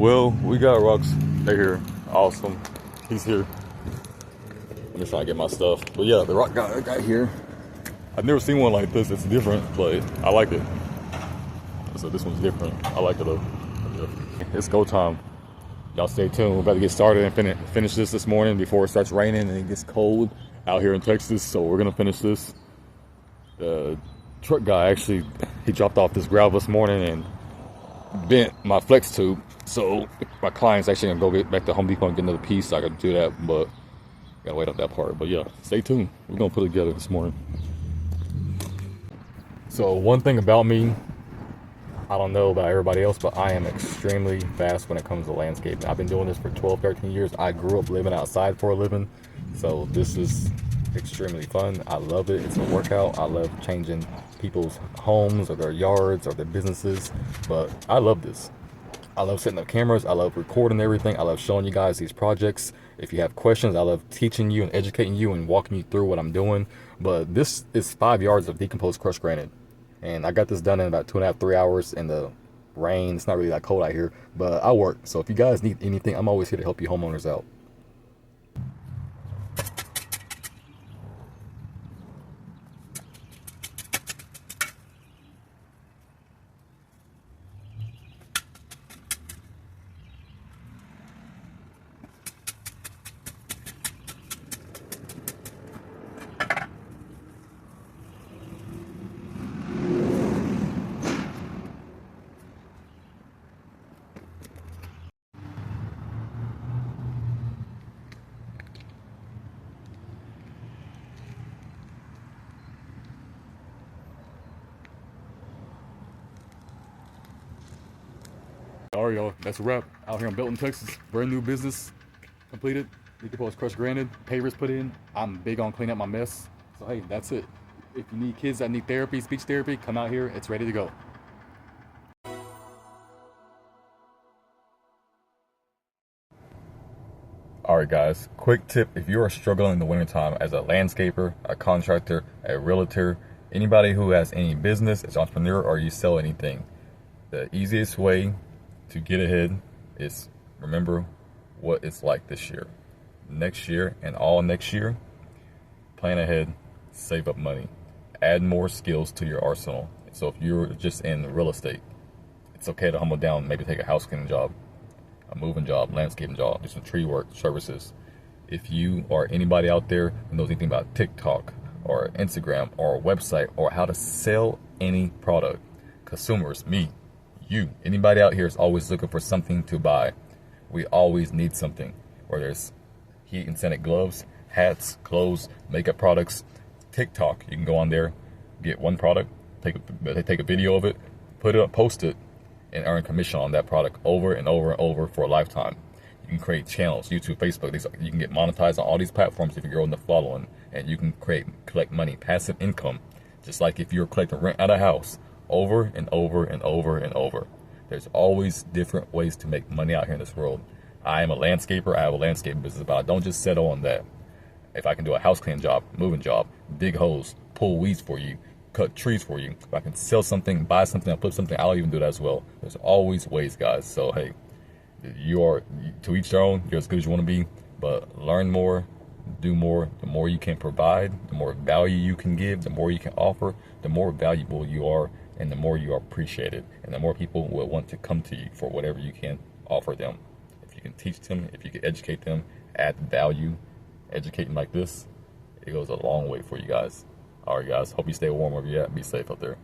Well, we got rocks right here. Awesome. He's here. I'm just trying to get my stuff. But yeah, the rock guy got here. I've never seen one like this. It's different, but I like it. So this one's different. I like it though. Yeah. It's go time. Y'all stay tuned. We're about to get started and finish this morning before it starts raining and it gets cold out here in Texas. So we're gonna finish this. The truck guy actually, he dropped off this gravel this morning and bent my flex tube. So my client's actually gonna go get back to Home Depot and get another piece. So I gotta do that, but gotta wait on that part. But yeah, stay tuned. We're gonna put it together this morning. So one thing about me, I don't know about everybody else, but I am extremely fast when it comes to landscaping. I've been doing this for 12, 13 years. I grew up living outside for a living. So this is extremely fun. I love it. It's a workout. I love changing people's homes or their yards or their businesses. But I love this. I love setting up cameras. I love recording everything. I love showing you guys these projects. If you have questions, I love teaching you and educating you and walking you through what I'm doing. But this is 5 yards of decomposed crushed granite. And I got this done in about 2.5, 3 hours in the rain. It's not really that cold out here, but I work. So if you guys need anything, I'm always here to help you homeowners out. All right, y'all, that's a wrap. Out here in Belton, Texas, brand new business completed. Decomposed crushed granite, pavers put in. I'm big on cleaning up my mess. So hey, that's it. If you need kids that need therapy, speech therapy, come out here. It's ready to go. All right, guys, quick tip. If you are struggling in the wintertime as a landscaper, a contractor, a realtor, anybody who has any business, as an entrepreneur, or you sell anything, the easiest way to get ahead is remember what it's like this year. Next year and all next year, plan ahead, save up money, add more skills to your arsenal. So if you're just in real estate, it's okay to humble down, maybe take a house cleaning job, a moving job, landscaping job, do some tree work, services. If you or anybody out there who knows anything about TikTok or Instagram or a website or how to sell any product, consumers, me, you, anybody out here is always looking for something to buy. We always need something, whether it's heat and scented gloves, hats, clothes, makeup products. TikTok, you can go on there, get one product, take a video of it, put it up, post it, and earn commission on that product over and over and over for a lifetime. You can create channels, YouTube, Facebook. You can get monetized on all these platforms if you're growing the following, and you can collect money, passive income, just like if you're collecting rent out of a house over and over and over and over. There's always different ways to make money out here in this world. I am a landscaper. I have a landscaping business, but I don't just settle on that. If I can do a house cleaning job, moving job, dig holes, pull weeds for you, cut trees for you, if I can sell something, buy something, flip something, I'll even do that as well. There's always ways, guys. So hey, you are to each their own. You're as good as you want to be, but learn more, do more. The more you can provide, the more value you can give, the more you can offer, the more valuable you are, and the more you are appreciated, and the more people will want to come to you for whatever you can offer them. If you can teach them, if you can educate them, add value, educating like this, it goes a long way for you guys. All right, guys, hope you stay warm wherever you're at. Be safe out there.